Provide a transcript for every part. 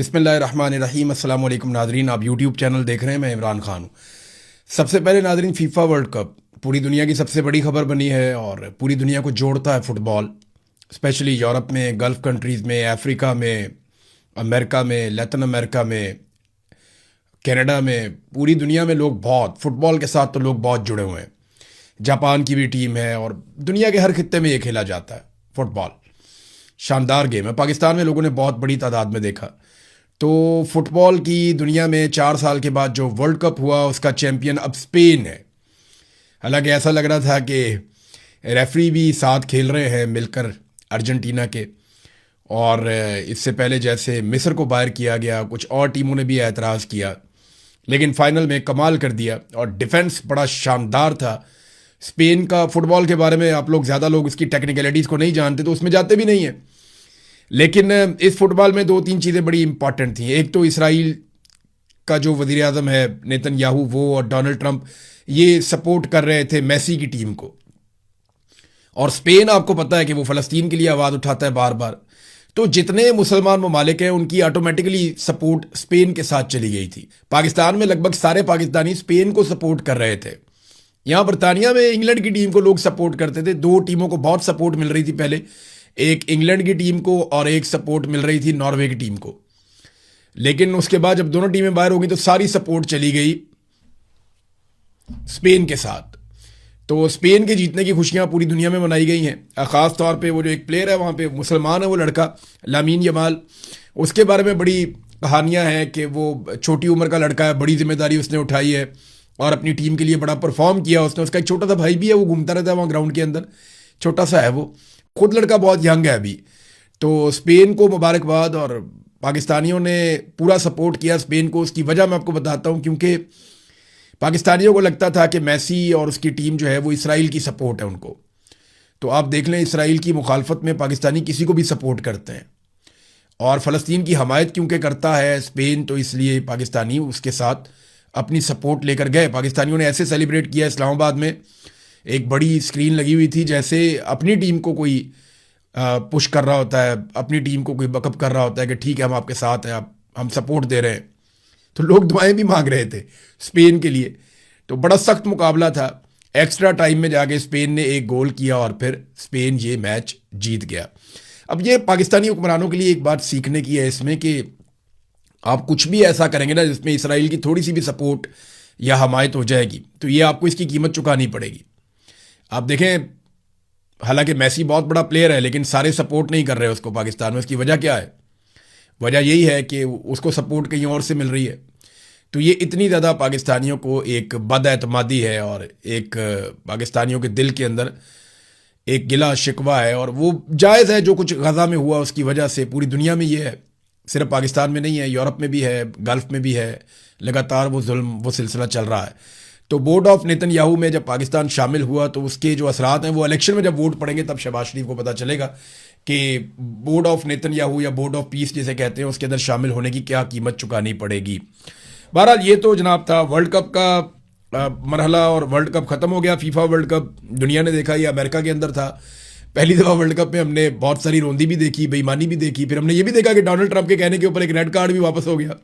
बिस्मिल्लाहिर्रहमानिर्रहीम। अस्सलाम वालेकुम नाजरीन, आप यूट्यूब चैनल देख रहे हैं। मैं इमरान खान हूँ। सबसे पहले नाजरीन, फीफा वर्ल्ड कप पूरी दुनिया की सबसे बड़ी खबर बनी है और पूरी दुनिया को जोड़ता है फुटबॉल। स्पेशली यूरोप में, गल्फ़ कंट्रीज़ में, अफ्रीका में, अमेरिका में, लैटिन अमेरिका में, कनाडा में, पूरी दुनिया में लोग बहुत फुटबॉल के साथ तो लोग बहुत जुड़े हुए हैं। जापान की भी टीम है और दुनिया के हर खित्ते में ये खेला जाता है फुटबॉल। शानदार गेम है। पाकिस्तान में लोगों ने बहुत बड़ी तादाद में देखा। तो फुटबॉल की दुनिया में 4 साल के बाद जो वर्ल्ड कप हुआ उसका चैंपियन अब स्पेन है। हालांकि ऐसा लग रहा था कि रेफरी भी साथ खेल रहे हैं मिलकर अर्जेंटीना के, और इससे पहले जैसे मिस्र को बाहर किया गया, कुछ और टीमों ने भी एतराज़ किया, लेकिन फाइनल में कमाल कर दिया और डिफेंस बड़ा शानदार था स्पेन का। फुटबॉल के बारे में आप लोग ज़्यादा लोग उसकी टेक्निकलिटीज़ को नहीं जानते तो उसमें जाते भी नहीं हैं, लेकिन इस फुटबॉल में 2-3 चीज़ें बड़ी इंपॉर्टेंट थी। एक तो इसराइल का जो वज़ीर आज़म है नेतन्याहू, वो और डोनाल्ड ट्रंप ये सपोर्ट कर रहे थे मेसी की टीम को, और स्पेन आपको पता है कि वो फ़लस्तीन के लिए आवाज़ उठाता है बार बार। तो जितने मुसलमान ममालिक हैं उनकी ऑटोमेटिकली सपोर्ट स्पेन के साथ चली गई थी। पाकिस्तान में लगभग सारे पाकिस्तानी स्पेन को सपोर्ट कर रहे थे। यहाँ बरतानिया में इंग्लैंड की टीम को लोग सपोर्ट करते थे। 2 टीमों को बहुत सपोर्ट मिल रही थी पहले, एक इंग्लैंड की टीम को और एक सपोर्ट मिल रही थी नॉर्वे की टीम को। लेकिन उसके बाद जब दोनों टीमें बाहर हो गई तो सारी सपोर्ट चली गई स्पेन के साथ। तो स्पेन के जीतने की खुशियां पूरी दुनिया में मनाई गई हैं। ख़ास तौर पे वो जो एक प्लेयर है वहाँ पे मुसलमान है, वो लड़का लामीन यमाल, उसके बारे में बड़ी कहानियां हैं कि वो छोटी उम्र का लड़का है, बड़ी जिम्मेदारी उसने उठाई है और अपनी टीम के लिए बड़ा परफॉर्म किया उसने। उसका एक छोटा सा भाई भी है, वो घूमता रहता है वहाँ ग्राउंड के अंदर, छोटा सा है वो, खुद लड़का बहुत यंग है अभी। तो स्पेन को मुबारकबाद, और पाकिस्तानियों ने पूरा सपोर्ट किया स्पेन को। उसकी वजह मैं आपको बताता हूँ, क्योंकि पाकिस्तानियों को लगता था कि मैसी और उसकी टीम जो है वो इसराइल की सपोर्ट है उनको। तो आप देख लें, इसराइल की मुखालफत में पाकिस्तानी किसी को भी सपोर्ट करते हैं, और फ़लस्तीन की हमायत क्योंकि करता है स्पेन, तो इसलिए पाकिस्तानी उसके साथ अपनी सपोर्ट लेकर गए। पाकिस्तानियों ने ऐसे सेलिब्रेट किया, इस्लामाबाद में एक बड़ी स्क्रीन लगी हुई थी, जैसे अपनी टीम को कोई पुश कर रहा होता है, अपनी टीम को कोई बकअप कर रहा होता है कि ठीक है हम आपके साथ हैं, आप हम सपोर्ट दे रहे हैं। तो लोग दुआएं भी मांग रहे थे स्पेन के लिए। तो बड़ा सख्त मुकाबला था। एक्स्ट्रा टाइम में जाके स्पेन ने एक गोल किया और फिर स्पेन ये मैच जीत गया। अब ये पाकिस्तानी हुक्मरानों के लिए एक बात सीखने की है इसमें कि आप कुछ भी ऐसा करेंगे ना जिसमें इसराइल की थोड़ी सी भी सपोर्ट या हमायत हो जाएगी, तो ये आपको इसकी कीमत चुकानी पड़ेगी। आप देखें, हालांकि मैसी बहुत बड़ा प्लेयर है, लेकिन सारे सपोर्ट नहीं कर रहे उसको पाकिस्तान में। उसकी वजह क्या है? वजह यही है कि उसको सपोर्ट कहीं और से मिल रही है। तो ये इतनी ज़्यादा पाकिस्तानियों को एक बदएतमादी है और एक पाकिस्तानियों के दिल के अंदर एक गिला शिकवा है, और वो जायज़ है। जो कुछ गज़ा में हुआ उसकी वजह से पूरी दुनिया में ये है, सिर्फ पाकिस्तान में नहीं है, यूरोप में भी है, गल्फ़ में भी है, लगातार वो जुल्म वो सिलसिला चल रहा है। तो बोर्ड ऑफ नेतन्याहू में जब पाकिस्तान शामिल हुआ तो उसके जो असरात हैं वो इलेक्शन में जब वोट पड़ेंगे तब शहबाज शरीफ को पता चलेगा कि बोर्ड ऑफ नेतन्याहू या बोर्ड ऑफ पीस जिसे कहते हैं उसके अंदर शामिल होने की क्या कीमत चुकानी पड़ेगी। बहरहाल ये तो जनाब था वर्ल्ड कप का मरहला, और वर्ल्ड कप ख़त्म हो गया। फीफा वर्ल्ड कप दुनिया ने देखा, ये अमेरिका के अंदर था। पहली दफ़ा वर्ल्ड कप में हमने बहुत सारी रोंदी भी देखी, बेईमानी भी देखी, फिर हमने ये भी देखा कि डोनाल्ड ट्रंप के कहने के ऊपर एक रेड कार्ड भी वापस हो गया।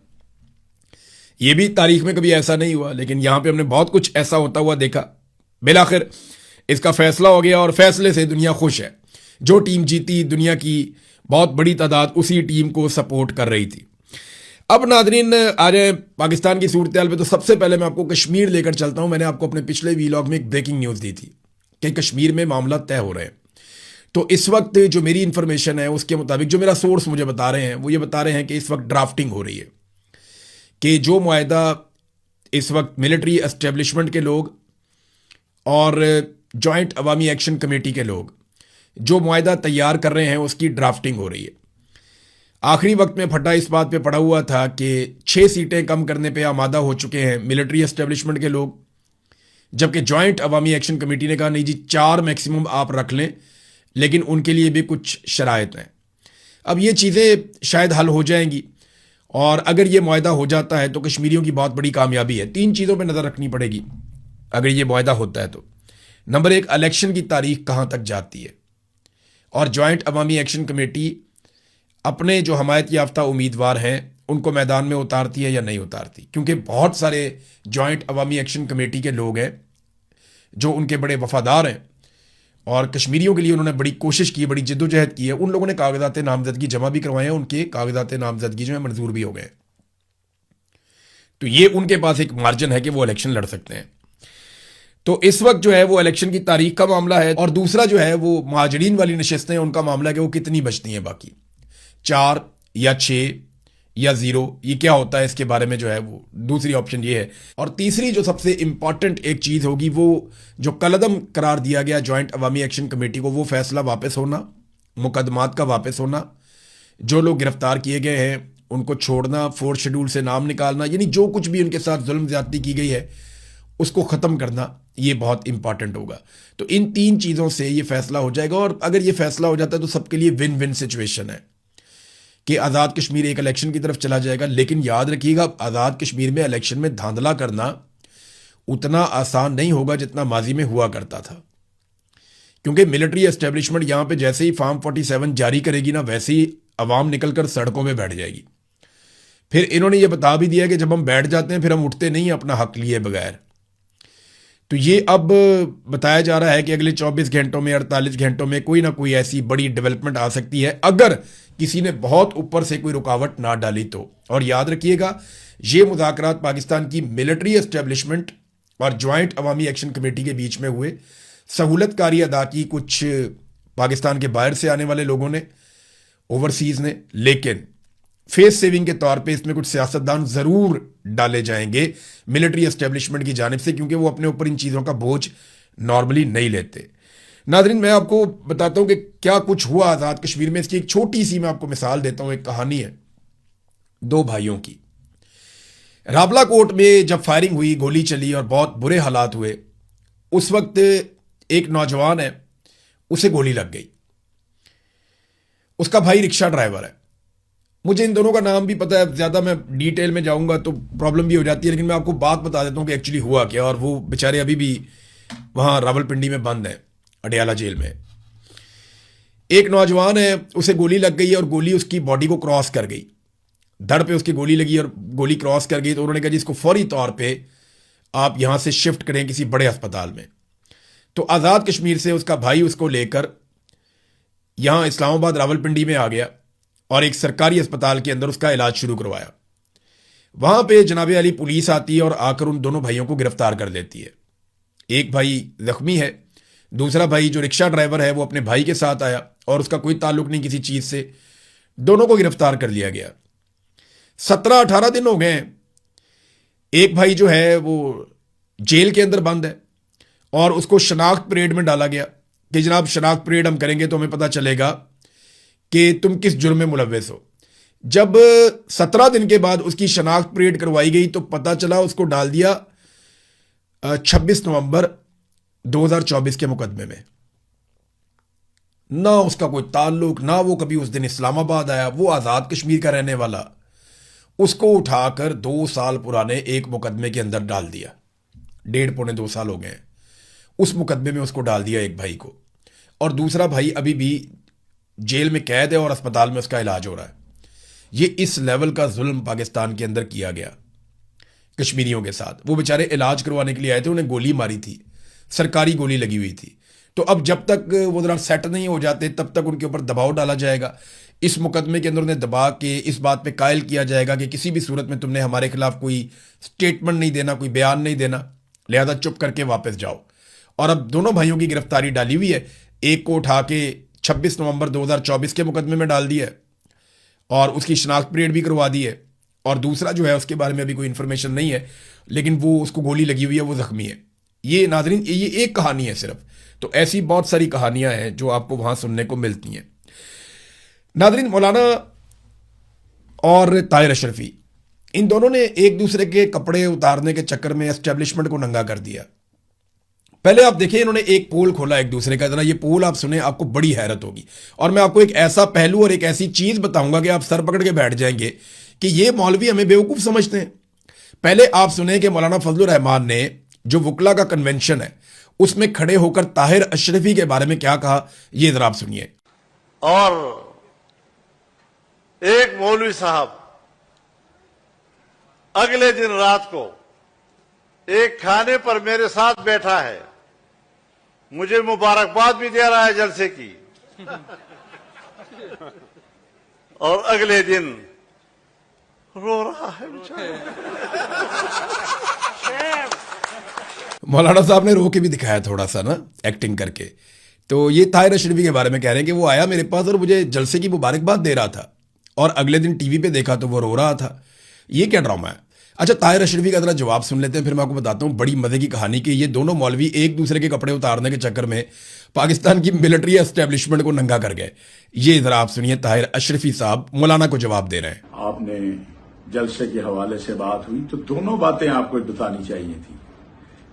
ये भी तारीख में कभी ऐसा नहीं हुआ, लेकिन यहाँ पे हमने बहुत कुछ ऐसा होता हुआ देखा। बिलाखिर इसका फैसला हो गया और फैसले से दुनिया खुश है। जो टीम जीती, दुनिया की बहुत बड़ी तादाद उसी टीम को सपोर्ट कर रही थी। अब नाजरीन आ जाए पाकिस्तान की सूरत हाल पे, तो सबसे पहले मैं आपको कश्मीर लेकर चलता हूँ। मैंने आपको अपने पिछले वीलॉग में एक ब्रेकिंग न्यूज़ दी थी कि कश्मीर में मामला तय हो रहे हैं। तो इस वक्त जो मेरी इंफॉर्मेशन है उसके मुताबिक, जो मेरा सोर्स मुझे बता रहे हैं, वो ये बता रहे हैं कि इस वक्त ड्राफ्टिंग हो रही है कि जो मुआहदा इस वक्त मिलिट्री एस्टेब्लिशमेंट के लोग और जॉइंट अवामी एक्शन कमेटी के लोग जो मुआहदा तैयार कर रहे हैं उसकी ड्राफ्टिंग हो रही है। आखिरी वक्त में फटा इस बात पे पड़ा हुआ था कि 6 सीटें कम करने पे आमादा हो चुके हैं मिलिट्री एस्टेब्लिशमेंट के लोग, जबकि जॉइंट अवामी एक्शन कमेटी ने कहा नहीं जी 4 मैक्सिमम आप रख लें, लेकिन उनके लिए भी कुछ शराइत हैं। अब ये चीज़ें शायद हल हो जाएंगी, और अगर ये मुआहदा हो जाता है तो कश्मीरियों की बहुत बड़ी कामयाबी है। 3 चीज़ों पर नज़र रखनी पड़ेगी अगर ये मुआहदा होता है तो। नंबर 1, इलेक्शन की तारीख कहाँ तक जाती है, और जॉइंट अवामी एक्शन कमेटी अपने जो हमायत याफ्ता उम्मीदवार हैं उनको मैदान में उतारती है या नहीं उतारती, क्योंकि बहुत सारे जॉइंट अवामी एक्शन कमेटी के लोग हैं जो उनके बड़े वफादार हैं और कश्मीरियों के लिए उन्होंने बड़ी कोशिश की, बड़ी जिद्दोजहद की है। उन लोगों ने कागजात नामजदगी जमा भी करवाए हैं, उनके कागजात नामजदगी जो है मंजूर भी हो गए। तो ये उनके पास एक मार्जिन है कि वो इलेक्शन लड़ सकते हैं। तो इस वक्त जो है वो इलेक्शन की तारीख का मामला है, और दूसरा जो है वो महाजरीन वाली नशिस्तें हैं, उनका मामला है कि वो कितनी बचती हैं, बाकी 4 या 6 या 0, ये क्या होता है इसके बारे में जो है वो दूसरी ऑप्शन ये है। और तीसरी जो सबसे इंपॉर्टेंट एक चीज़ होगी, वो जो कलअदम करार दिया गया जॉइंट अवामी एक्शन कमेटी को, वो फैसला वापस होना, मुकदमात का वापस होना, जो लोग गिरफ्तार किए गए हैं उनको छोड़ना, 4th शेड्यूल से नाम निकालना, यानी जो कुछ भी उनके साथ जुल्म ज्यादती की गई है उसको ख़त्म करना, ये बहुत इंपॉर्टेंट होगा। तो इन 3 चीज़ों से ये फैसला हो जाएगा, और अगर ये फैसला हो जाता है तो सबके लिए विन विन सिचुएशन है कि आज़ाद कश्मीर एक इलेक्शन की तरफ चला जाएगा। लेकिन याद रखिएगा, आज़ाद कश्मीर में इलेक्शन में धांधला करना उतना आसान नहीं होगा जितना माजी में हुआ करता था, क्योंकि मिलिट्री एस्टेब्लिशमेंट यहाँ पे जैसे ही फॉर्म 47 जारी करेगी ना, वैसे ही अवाम निकल कर सड़कों में बैठ जाएगी। फिर इन्होंने ये बता भी दिया कि जब हम बैठ जाते हैं फिर हम उठते नहीं अपना हक लिए बगैर। तो ये अब बताया जा रहा है कि अगले 24 घंटों में, 48 घंटों में कोई ना कोई ऐसी बड़ी डेवलपमेंट आ सकती है, अगर किसी ने बहुत ऊपर से कोई रुकावट ना डाली तो। और याद रखिएगा, ये मुज़ाकरात पाकिस्तान की मिलिट्री एस्टेब्लिशमेंट और जॉइंट अवामी एक्शन कमेटी के बीच में हुए। सहूलतकारी अदा की कुछ पाकिस्तान के बाहर से आने वाले लोगों ने, ओवरसीज़ ने, लेकिन फेस सेविंग के तौर पे इसमें कुछ सियासतदान ज़रूर डाले जाएंगे मिलिट्री एस्टेब्लिशमेंट की जानिब से, क्योंकि वो अपने ऊपर इन चीज़ों का बोझ नॉर्मली नहीं लेते। नाज़रीन, मैं आपको बताता हूँ कि क्या कुछ हुआ आज़ाद कश्मीर में। इसकी एक छोटी सी मैं आपको मिसाल देता हूँ। एक कहानी है 2 भाइयों की। रावलाकोट में जब फायरिंग हुई, गोली चली और बहुत बुरे हालात हुए, उस वक्त एक नौजवान है, उसे गोली लग गई। उसका भाई रिक्शा ड्राइवर है। मुझे इन दोनों का नाम भी पता है, ज़्यादा मैं डिटेल में जाऊंगा तो प्रॉब्लम भी हो जाती है, लेकिन मैं आपको बात बता देता हूं कि एक्चुअली हुआ क्या। और वो बेचारे अभी भी वहां रावलपिंडी में बंद हैं, अडयाला जेल में। एक नौजवान है, उसे गोली लग गई और गोली उसकी बॉडी को क्रॉस कर गई, धड़ पे उसकी गोली लगी और गोली क्रॉस कर गई। तो उन्होंने कहा जी इसको फौरी तौर पे आप यहां से शिफ्ट करें किसी बड़े अस्पताल में। तो आज़ाद कश्मीर से उसका भाई उसको लेकर यहां इस्लामाबाद रावलपिंडी में आ गया और एक सरकारी अस्पताल के अंदर उसका इलाज शुरू करवाया। वहां पे जनाबे अली पुलिस आती है और आकर उन दोनों भाइयों को गिरफ्तार कर देती है। एक भाई जख्मी है, दूसरा भाई जो रिक्शा ड्राइवर है वो अपने भाई के साथ आया और उसका कोई ताल्लुक नहीं किसी चीज से। दोनों को गिरफ्तार कर लिया गया। 17-18 दिन हो गए हैं। एक भाई जो है वो जेल के अंदर बंद है और उसको शनाख्त परेड में डाला गया कि जनाब शनाख्त परेड हम करेंगे तो हमें पता चलेगा कि तुम किस जुर्म में मुलव्वस हो। जब 17 दिन के बाद उसकी शनाख्त परेड करवाई गई तो पता चला उसको डाल दिया 26 नवंबर 2024 के मुकदमे में। ना उसका कोई ताल्लुक, ना वो कभी उस दिन इस्लामाबाद आया, वो आज़ाद कश्मीर का रहने वाला। उसको उठाकर 2 साल पुराने एक मुकदमे के अंदर डाल दिया। 1.5-2 साल हो गए हैं। उस मुकदमे में उसको डाल दिया एक भाई को, और दूसरा भाई अभी भी जेल में कैद है और अस्पताल में उसका इलाज हो रहा है। ये इस लेवल का जुल्म पाकिस्तान के अंदर किया गया कश्मीरियों के साथ। वो बेचारे इलाज करवाने के लिए आए थे, उन्हें गोली मारी थी, सरकारी गोली लगी हुई थी। तो अब जब तक वो जरा सेट नहीं हो जाते तब तक उनके ऊपर दबाव डाला जाएगा। इस मुकदमे के अंदर उन्हें दबा के इस बात पे कायल किया जाएगा कि किसी भी सूरत में तुमने हमारे खिलाफ कोई स्टेटमेंट नहीं देना, कोई बयान नहीं देना, लिहाजा चुप करके वापस जाओ। और अब दोनों भाइयों की गिरफ्तारी डाली हुई है। एक को उठा के 26 नवंबर 2024 के मुकदमे में डाल दिया है और उसकी शनाख्त परेड भी करवा दी है, और दूसरा जो है उसके बारे में अभी कोई इंफॉर्मेशन नहीं है, लेकिन वो उसको गोली लगी हुई है, वो जख्मी है। ये नाजरीन ये एक कहानी है सिर्फ। तो ऐसी बहुत सारी कहानियां हैं जो आपको वहां सुनने को मिलती हैं। नाजरीन, मौलाना और ताहिर अशरफी, इन दोनों ने एक दूसरे के कपड़े उतारने के चक्कर में एस्टेब्लिशमेंट को नंगा कर दिया। पहले आप देखिए, इन्होंने एक पोल खोला एक दूसरे का। जरा ये पोल आप सुने, आपको बड़ी हैरत होगी। और मैं आपको एक ऐसा पहलू और एक ऐसी चीज बताऊंगा कि आप सर पकड़ के बैठ जाएंगे कि ये मौलवी हमें बेवकूफ समझते हैं। पहले आप सुने कि मौलाना फजलुर रहमान ने जो वकला का कन्वेंशन है उसमें खड़े होकर ताहिर अशरफी के बारे में क्या कहा, ये जरा आप सुनिए। और एक मौलवी साहब अगले दिन रात को एक खाने पर मेरे साथ बैठा है, मुझे मुबारकबाद भी दे रहा है जलसे की, और अगले दिन रो रहा है मौलाना साहब ने रो के भी दिखाया थोड़ा सा ना, एक्टिंग करके। तो ये ताहिर अशरफी के बारे में कह रहे हैं कि वो आया मेरे पास और मुझे जलसे की मुबारकबाद दे रहा था, और अगले दिन टीवी पे देखा तो वो रो रहा था। ये क्या ड्रामा है? अच्छा, ताहिर अशरफी का जरा जवाब सुन लेते हैं, फिर मैं आपको बताता हूँ बड़ी मजे की कहानी कि ये दोनों मौलवी एक दूसरे के कपड़े उतारने के चक्कर में पाकिस्तान की मिलिट्री एस्टेब्लिशमेंट को नंगा कर गए। ये जरा आप सुनिए, ताहिर अशरफी साहब मौलाना को जवाब दे रहे हैं। आपने जलसे के हवाले से बात हुई तो दोनों बातें आपको बतानी चाहिए थी।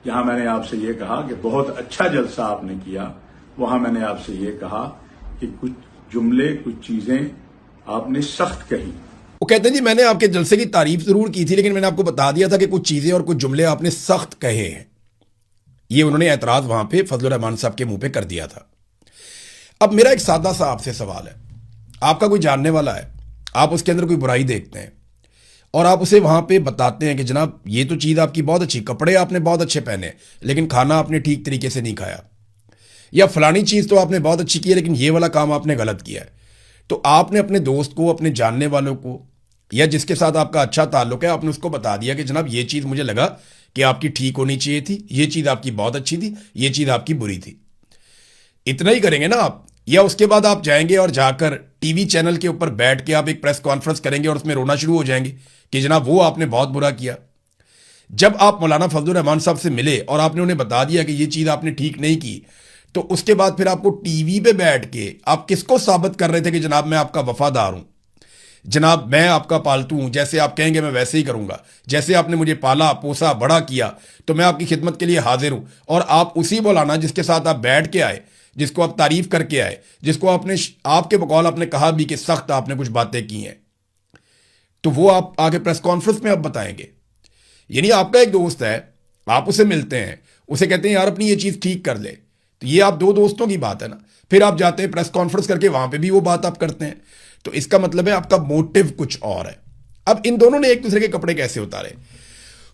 जहां मैंने आपसे ये कहा कि बहुत अच्छा जलसा आपने किया, वहां मैंने आपसे ये कहा कि कुछ जुमले, कुछ चीजें आपने सख्त कही। वो कहते हैं जी मैंने आपके जलसे की तारीफ जरूर की थी, लेकिन मैंने आपको बता दिया था कि कुछ चीजें और कुछ जुमले आपने सख्त कहे हैं। ये उन्होंने एतराज वहां पे फजलुर रहमान साहब के मुंह पे कर दिया था। अब मेरा एक सादा सा आपसे सवाल है, आपका कोई जानने वाला है, आप उसके अंदर कोई बुराई देखते हैं और आप उसे वहां पे बताते हैं कि जनाब ये तो चीज आपकी बहुत अच्छी, कपड़े आपने बहुत अच्छे पहने लेकिन खाना आपने ठीक तरीके से नहीं खाया, या फलानी चीज तो आपने बहुत अच्छी की है लेकिन ये वाला काम आपने गलत किया है। तो आपने अपने दोस्त को, अपने जानने वालों को, या जिसके साथ आपका अच्छा ताल्लुक है, आपने उसको बता दिया कि जनाब ये चीज मुझे लगा कि आपकी ठीक होनी चाहिए थी, ये चीज आपकी बहुत अच्छी थी, ये चीज आपकी बुरी थी। इतना ही करेंगे ना आप, या उसके बाद आप जाएंगे और जाकर टीवी चैनल के ऊपर बैठ के आप एक प्रेस कॉन्फ्रेंस करेंगे और उसमें रोना शुरू हो जाएंगे कि जनाब वो आपने बहुत बुरा किया। जब आप मौलाना फजलुर रहमान साहब से मिले और आपने उन्हें बता दिया कि ये चीज आपने ठीक नहीं की, तो उसके बाद फिर आपको टीवी पे बैठ के आप किसको साबित कर रहे थे कि जनाब मैं आपका वफादार हूं, जनाब मैं आपका पालतू हूं, जैसे आप कहेंगे मैं वैसे ही करूंगा, जैसे आपने मुझे पाला पोसा बड़ा किया तो मैं आपकी खिदमत के लिए हाजिर हूं। और आप उसी मौलाना जिसके साथ आप बैठ के आए, जिसको आप तारीफ करके आए, जिसको आपने आपके बकौल आपने कहा भी कि सख्त आपने कुछ बातें की हैं, तो वो आप आगे प्रेस कॉन्फ्रेंस में आप बताएंगे। यानी आपका एक दोस्त है, आप उसे मिलते हैं, उसे कहते हैं यार अपनी ये चीज ठीक कर ले, तो ये आप दो दोस्तों की बात है ना। फिर आप जाते हैं प्रेस कॉन्फ्रेंस करके, वहां पे भी वो बात आप करते हैं, तो इसका मतलब है आपका मोटिव कुछ और है। अब इन दोनों ने एक दूसरे के कपड़े कैसे उतारे?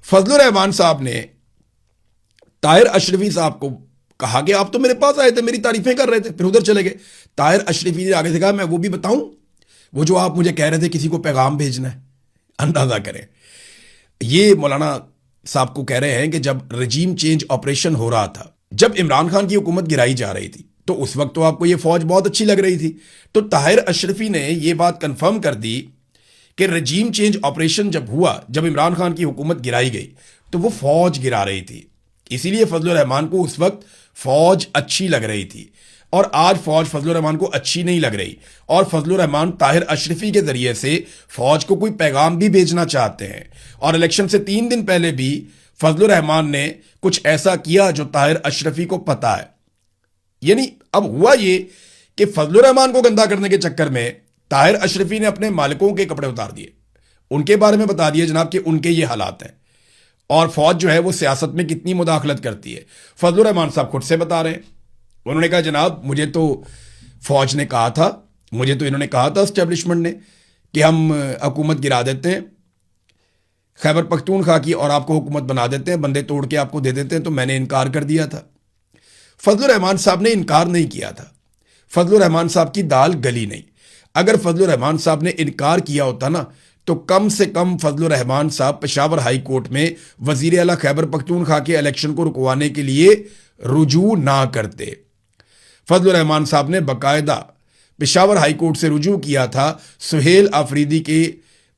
फजलुर रहमान साहब ने ताहिर अशरफी साहब को कहा कि आप तो मेरे पास आए थे, मेरी तारीफें कर रहे थे, फिर उधर चले गए। ताहिर अशरफी ने आगे से कहा मैं वो भी बताऊं, वो जो आप मुझे कह रहे थे किसी को पैगाम भेजना है। अंदाजा करें, ये मौलाना साहब को कह रहे हैं कि जब रजीम चेंज ऑपरेशन हो रहा था, जब इमरान खान की हुकूमत गिराई जा रही थी, तो उस वक्त तो आपको ये फौज बहुत अच्छी लग रही थी। तो ताहिर अशरफी ने यह बात कंफर्म कर दी कि रजीम चेंज ऑपरेशन जब हुआ, जब इमरान खान की हुकूमत गिराई गई, तो वो फौज गिरा रही थी, इसीलिए फजलुर रहमान को उस वक्त फौज अच्छी लग रही थी। और आज फौज फजलुर रहमान को अच्छी नहीं लग रही, और फजलुर रहमान ताहिर अशरफी के जरिए से फौज को कोई पैगाम भी भेजना चाहते हैं। और इलेक्शन से 3 दिन पहले भी फजलुर रहमान ने कुछ ऐसा किया जो ताहिर अशरफी को पता है। यानी अब हुआ ये कि फजलुर रहमान को गंदा करने के चक्कर में ताहिर अशरफी ने अपने मालिकों के कपड़े उतार दिए, उनके बारे में बता दिया जनाब कि उनके ये हालात हैं, और फौज जो है वो सियासत में कितनी मुदाखलत करती है। फजलुर रहमान साहब खुद से बता रहे हैं, उन्होंने कहा जनाब मुझे तो फौज ने कहा था, मुझे तो इन्होंने कहा था एस्टेब्लिशमेंट ने कि हम हुकूमत गिरा देते हैं खैबर पख्तूनख्वा की और आपको हुकूमत बना देते हैं, बंदे तोड़ के आपको दे देते हैं, तो मैंने इनकार कर दिया था। फजलुर रहमान साहब ने इनकार नहीं किया था, फजलुर रहमान साहब की दाल गली नहीं। अगर फजलुर रहमान साहब ने इनकार किया होता ना, तो कम से कम फजलुर रहमान साहब पेशावर हाई कोर्ट में वजीर आला खैबर पख्तूनख्वा के इलेक्शन को रुकवाने के लिए रुजू ना करते। फजलुर रहमान साहब ने बाकायदा पेशावर हाई कोर्ट से रुजू किया था सुहेल आफरीदी के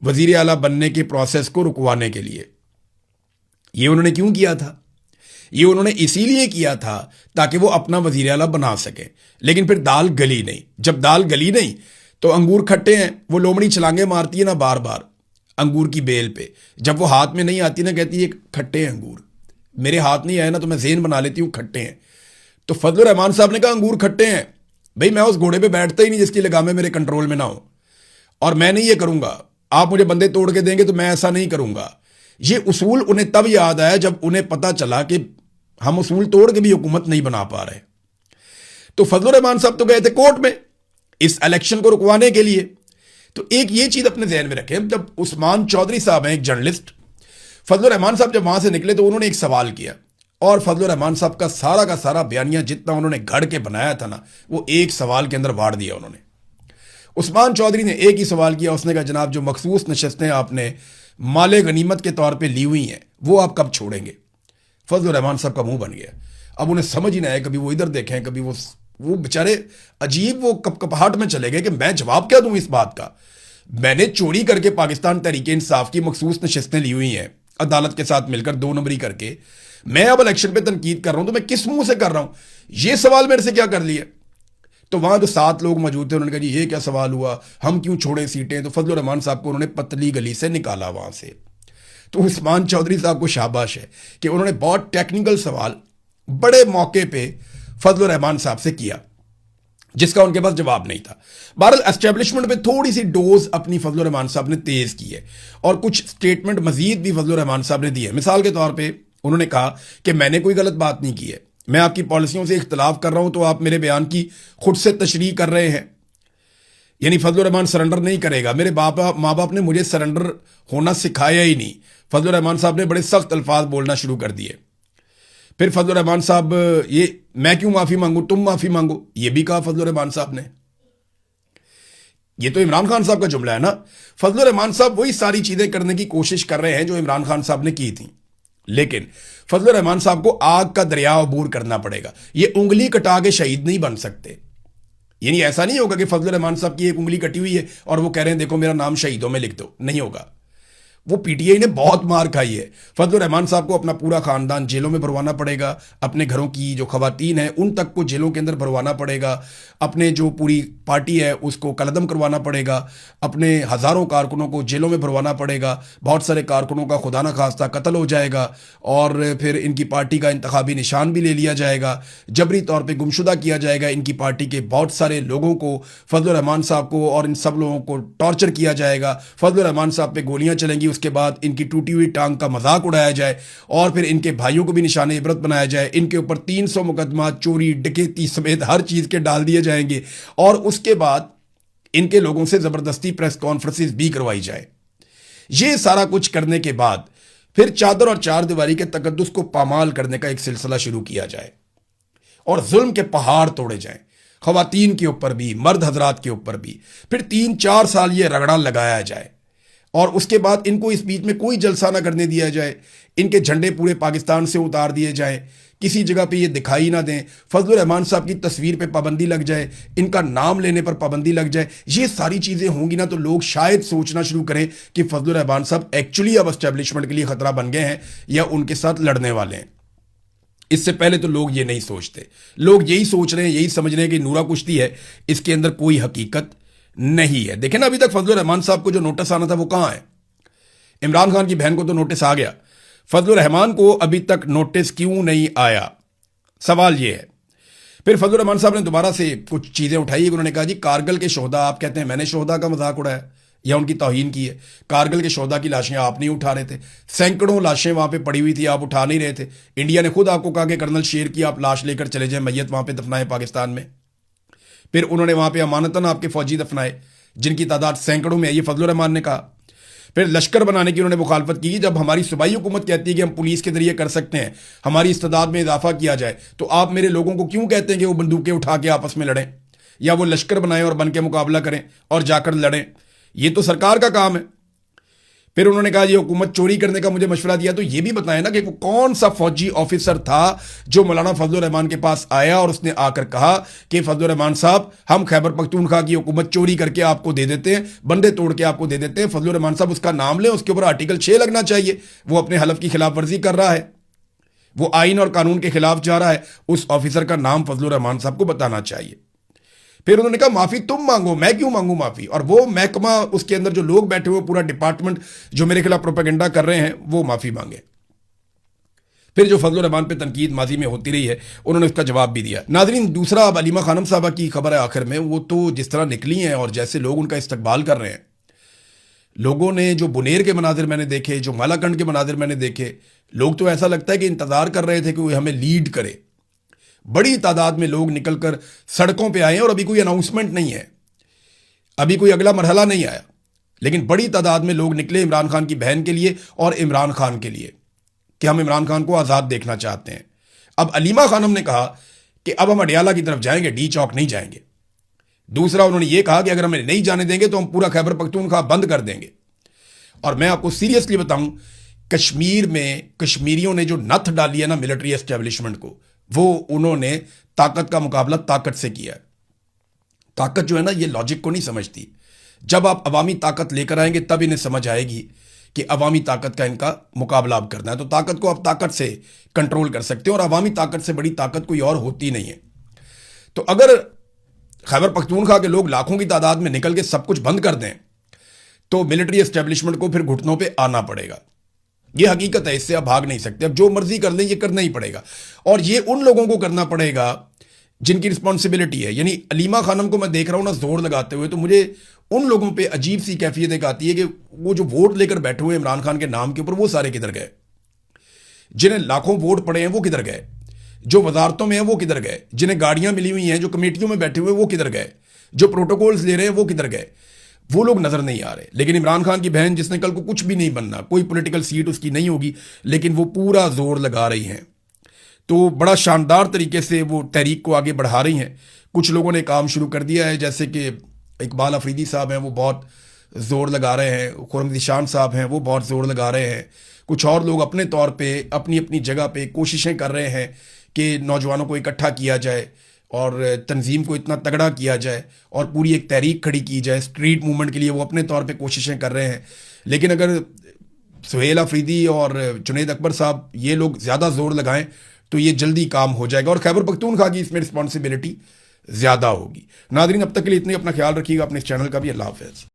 वजीर आला बनने के प्रोसेस को रुकवाने के लिए। ये उन्होंने क्यों किया था? ये उन्होंने इसीलिए किया था ताकि वो अपना वजीर आला बना सके। लेकिन फिर दाल गली नहीं। जब दाल गली नहीं तो अंगूर खट्टे हैं, वो लोमड़ी छलांगे मारती है ना बार बार अंगूर की बेल पे, जब वो हाथ में नहीं आती ना कहती है खट्टे हैं अंगूर, मेरे हाथ नहीं आए ना तो मैं ज़ेन बना लेती हूँ खट्टे हैं। तो फजलुर रहमान साहब ने कहा अंगूर खट्टे हैं, भाई मैं उस घोड़े पे बैठता ही नहीं जिसकी लगामें मेरे कंट्रोल में ना हो, और मैं नहीं ये करूंगा। आप मुझे बंदे तोड़ के देंगे तो मैं ऐसा नहीं करूंगा। ये उसूल उन्हें तब याद आया जब उन्हें पता चला कि हम उसूल तोड़ के भी हुकूमत नहीं बना पा रहे। तो फजलुर रहमान साहब तो गए थे कोर्ट में इस इलेक्शन को रुकवाने के लिए। तो एक ये चीज अपने ज़हन में रखें, जब उस्मान चौधरी साहब हैं एक जर्नलिस्ट, फजलुर रहमान साहब जब वहां से निकले तो उन्होंने एक सवाल किया, और फजलुर रहमान साहब का सारा बयानिया जितना उन्होंने घड़ के बनाया था ना, वो एक सवाल के अंदर वाड़ दिया उन्होंने। उस्मान चौधरी ने एक ही सवाल किया, उसने कहा जनाब जो मखसूस नशस्तें आपने माले गनीमत के तौर पे ली हुई हैं वो आप कब छोड़ेंगे? फजलुर रहमान साहब का मुंह बन गया। अब उन्हें समझ ही नहीं आया, कभी वो इधर देखें कभी वो बेचारे अजीब वो कपकपाहट में चले गए कि मैं जवाब क्या दूं इस बात का। मैंने चोरी करके पाकिस्तान तहरीक इंसाफ की मखसूस नशस्तें ली हुई हैं अदालत के साथ मिलकर 2 नंबरी करके, मैं अब इलेक्शन पे तनकीद कर रहा हूं तो मैं किस मुंह से कर रहा हूं? ये सवाल मेरे से क्या कर लिया? तो वहां जो 7 लोग मौजूद थे उन्होंने कहा जी ये क्या सवाल हुआ, हम क्यों छोड़े सीटें? तो फजलुर रहमान साहब को उन्होंने पतली गली से निकाला वहां से। तो उस्मान चौधरी साहब को शाबाश है कि उन्होंने बहुत टेक्निकल सवाल बड़े मौके पे फजलुर रहमान साहब से किया जिसका उनके पास जवाब नहीं था। बहरहाल एस्टेब्लिशमेंट पे थोड़ी सी डोज अपनी फजलुर रहमान साहब ने तेज की है और कुछ स्टेटमेंट मजीद भी फजलुर रहमान साहब ने दी है। मिसाल के तौर पे उन्होंने कहा कि मैंने कोई गलत बात नहीं की है, मैं आपकी पॉलिसियों से इख्तलाफ कर रहा हूं तो आप मेरे बयान की खुद से तशरीह कर रहे हैं। यानी फजलुर रहमान सरेंडर नहीं करेगा, मेरे माँ बाप ने मुझे सरेंडर होना सिखाया ही नहीं। फजलुर रहमान साहब ने बड़े सख्त अल्फाज बोलना शुरू कर दिए। फिर फजलुर रहमान साहब ये मैं क्यों माफी मांगू, तुम माफी मांगो, ये भी कहा फजलुर रहमान साहब ने। ये तो इमरान खान साहब का जुमला है ना। फजलुर रहमान साहब वही सारी चीजें करने की कोशिश कर रहे हैं जो इमरान खान साहब ने की थी, लेकिन फजलुर रहमान साहब को आग का दरिया अबूर करना पड़ेगा। ये उंगली कटा के शहीद नहीं बन सकते। यानी ऐसा नहीं होगा कि फजलुर रहमान साहब की एक उंगली कटी हुई है और वो कह रहे हैं देखो मेरा नाम शहीदों में लिख दो, नहीं होगा। वो पीटीआई ने बहुत मार खाई है। फजलुर रहमान साहब को अपना पूरा खानदान जेलों में भरवाना पड़ेगा, अपने घरों की जो खवातीन हैं उन तक को जेलों के अंदर भरवाना पड़ेगा, अपने जो पूरी पार्टी है उसको कलदम करवाना पड़ेगा, अपने हज़ारों कारकुनों को जेलों में भरवाना पड़ेगा, बहुत सारे कारकुनों का खुदा न खास्ता कत्ल हो जाएगा और फिर इनकी पार्टी का इंतखाबी निशान भी ले लिया जाएगा, जबरी तौर पर गुमशुदा किया जाएगा इनकी पार्टी के बहुत सारे लोगों को, फजलुर रहमान साहब को और इन सब लोगों को टॉर्चर किया जाएगा, फजलुर रहमान साहब पे गोलियां चलेंगी, उसके बाद इनकी टूटी हुई टांग का मजाक उड़ाया जाए और फिर इनके भाइयों को भी निशाने इबरत बनाया जाए, इनके ऊपर 300 मुकदमा चोरी डकैती समेत हर चीज के डाल दिए जाएंगे और उसके बाद इनके लोगों से जबरदस्ती प्रेस कॉन्फ्रेंसेस भी करवाई जाए। ये सारा कुछ करने के बाद फिर चादर और चार दीवारी के तकद्दुस को पामाल करने का एक सिलसिला शुरू किया जाए और जुल्म के पहाड़ तोड़े जाएं, खवातीन के ऊपर भी मर्द हजरात के ऊपर भी। फिर 3-4 साल ये रगड़ा लगाया जाए और उसके बाद इनको इस बीच में कोई जलसा ना करने दिया जाए, इनके झंडे पूरे पाकिस्तान से उतार दिए जाएं, किसी जगह पे ये दिखाई ना दें, फजलुर रहमान साहब की तस्वीर पे पाबंदी लग जाए, इनका नाम लेने पर पाबंदी लग जाए। ये सारी चीज़ें होंगी ना तो लोग शायद सोचना शुरू करें कि फजलुर रहमान साहब एक्चुअली अब एस्टेब्लिशमेंट के लिए खतरा बन गए हैं या उनके साथ लड़ने वाले हैं। इससे पहले तो लोग ये नहीं सोचते, लोग यही सोच रहे हैं, यही समझ रहे हैं कि नूरा कुश्ती है, इसके अंदर कोई हकीकत नहीं है। देखें ना अभी तक फजलुर रहमान साहब को जो नोटिस आना था वो कहां है? इमरान खान की बहन को तो नोटिस आ गया, फजलुर रहमान को अभी तक नोटिस क्यों नहीं आया? सवाल ये है। फिर फजलुर रहमान साहब ने दोबारा से कुछ चीजें उठाई। उन्होंने कहा जी कारगिल के शोहदा, आप कहते हैं मैंने शोहदा का मजाक उड़ाया या उनकी तौहीन की है। कारगिल के शोहदा की लाशें आप नहीं उठा रहे थे, सैकड़ों लाशें वहां पे पड़ी हुई थी, आप उठा नहीं रहे थे। इंडिया ने खुद आपको कहा कि कर्नल शेर की आप लाश लेकर चले जाएं, मैयत वहां पे दफनाएं पाकिस्तान में। फिर उन्होंने वहां पे अमानतन आपके फौजी दफनाए जिनकी तादाद सैकड़ों में है, ये फजलुर रहमान ने कहा। फिर लश्कर बनाने की उन्होंने मुखालफत की। जब हमारी सूबाई हुकूमत कहती है कि हम पुलिस के जरिए कर सकते हैं, हमारी इस्तेदाद में इजाफा किया जाए, तो आप मेरे लोगों को क्यों कहते हैं कि वो बंदूकें उठा के आपस में लड़ें या वो लश्कर बनाएं और बन के मुकाबला करें और जाकर लड़ें? ये तो सरकार का काम है। फिर उन्होंने कहा ये हुकूमत चोरी करने का मुझे मशवरा दिया, तो ये भी बताएं ना कि वो कौन सा फौजी ऑफिसर था जो मौलाना फजलुर रहमान के पास आया और उसने आकर कहा कि फजलुर रहमान साहब हम खैबर पख्तूनख्वा की हुकूमत चोरी करके आपको दे देते हैं, बंदे तोड़ के आपको दे देते हैं। फजलुर रहमान साहब उसका नाम लें, उसके ऊपर आर्टिकल 6 लगना चाहिए। वो अपने हलफ की खिलाफ वर्जी कर रहा है, वो आइन और कानून के खिलाफ जा रहा है, उस ऑफिसर का नाम फजलुर रहमान साहब को बताना चाहिए। फिर उन्होंने कहा माफी तुम मांगो, मैं क्यों मांगू माफी? और वो महकमा उसके अंदर जो लोग बैठे हुए पूरा डिपार्टमेंट जो मेरे खिलाफ प्रोपेगेंडा कर रहे हैं वो माफी मांगे। फिर जो फजलुर रहमान पे तनकीद माजी में होती रही है उन्होंने उसका जवाब भी दिया। नाजरीन, दूसरा अब अलीमा खानम साहबा की खबर है आखिर में। वो तो जिस तरह निकली हैं और जैसे लोग उनका इस्तकबाल कर रहे हैं, लोगों ने जो बुनेर के मनाजिर मैंने देखे, जो मालाकंड के मनाजिर मैंने देखे, लोग तो ऐसा लगता है कि इंतजार कर रहे थे कि वो हमें लीड करे। बड़ी तादाद में लोग निकलकर सड़कों पे आए और अभी कोई अनाउंसमेंट नहीं है, अभी कोई अगला मरहला नहीं आया, लेकिन बड़ी तादाद में लोग निकले इमरान खान की बहन के लिए और इमरान खान के लिए कि हम इमरान खान को आज़ाद देखना चाहते हैं। अब अलीमा खानम ने कहा कि अब हम अडियाला की तरफ जाएंगे, डी चौक नहीं जाएंगे। दूसरा, उन्होंने ये कहा कि अगर हमें नहीं जाने देंगे तो हम पूरा खैबर पख्तूनख्वा बंद कर देंगे। और मैं आपको सीरियसली बताऊं, कश्मीर में कश्मीरियों ने जो नथ डाली है ना मिलिट्री एस्टेब्लिशमेंट को, वो उन्होंने ताकत का मुकाबला ताकत से किया है। ताकत जो है ना, ये लॉजिक को नहीं समझती। जब आप अवामी ताकत लेकर आएंगे तब इन्हें समझ आएगी कि अवामी ताकत का इनका मुकाबला अब करना है। तो ताकत को आप ताकत से कंट्रोल कर सकते हो और अवामी ताकत से बड़ी ताकत कोई और होती नहीं है। तो अगर खैबर पख्तूनख्वा के लोग लाखों की तादाद में निकल के सब कुछ बंद कर दें तो मिलिट्री एस्टेब्लिशमेंट को फिर घुटनों पे आना पड़ेगा। ये हकीकत है, इससे आप भाग नहीं सकते। अब जो मर्जी कर लें, ये करना ही पड़ेगा। और ये उन लोगों को करना पड़ेगा जिनकी रिस्पॉन्सिबिलिटी है। यानी अलीमा खानम को मैं देख रहा हूं ना जोर लगाते हुए, तो मुझे उन लोगों पे अजीब सी कैफियत एक आती है कि वो जो वोट लेकर बैठे हुए इमरान खान के नाम के ऊपर, वो सारे किधर गए? जिन्हें लाखों वोट पड़े हैं वो किधर गए? जो वजारतों में है वो किधर गए? जिन्हें गाड़ियां मिली हुई हैं, जो कमेटियों में बैठे हुए वो किधर गए? जो प्रोटोकॉल्स ले रहे हैं वो किधर गए? वो लोग नजर नहीं आ रहे। लेकिन इमरान खान की बहन, जिसने कल को कुछ भी नहीं बनना, कोई पॉलिटिकल सीट उसकी नहीं होगी, लेकिन वो पूरा जोर लगा रही हैं। तो बड़ा शानदार तरीके से वो तहरीक को आगे बढ़ा रही हैं। कुछ लोगों ने काम शुरू कर दिया है, जैसे कि इकबाल अफरीदी साहब हैं, वो बहुत जोर लगा रहे हैं। खुर्रम ज़ीशान साहब हैं, वो बहुत जोर लगा रहे हैं। कुछ और लोग अपने तौर पे अपनी अपनी जगह पे कोशिशें कर रहे हैं कि नौजवानों को इकट्ठा किया जाए और तंजीम को इतना तगड़ा किया जाए और पूरी एक तहरीक खड़ी की जाए स्ट्रीट मूवमेंट के लिए। वो अपने तौर पे कोशिशें कर रहे हैं। लेकिन अगर सुहेल अफरीदी और जुनैद अकबर साहब ये लोग ज़्यादा जोर लगाएं तो ये जल्दी काम हो जाएगा और खैबर पख्तूनख्वा की इसमें रिस्पॉन्सिबिलिटी ज़्यादा होगी। नाज़रीन, अब तक के लिए इतने, अपना ख्याल रखिएगा, अपने इस चैनल का भी। अल्लाह हाफ़िज़।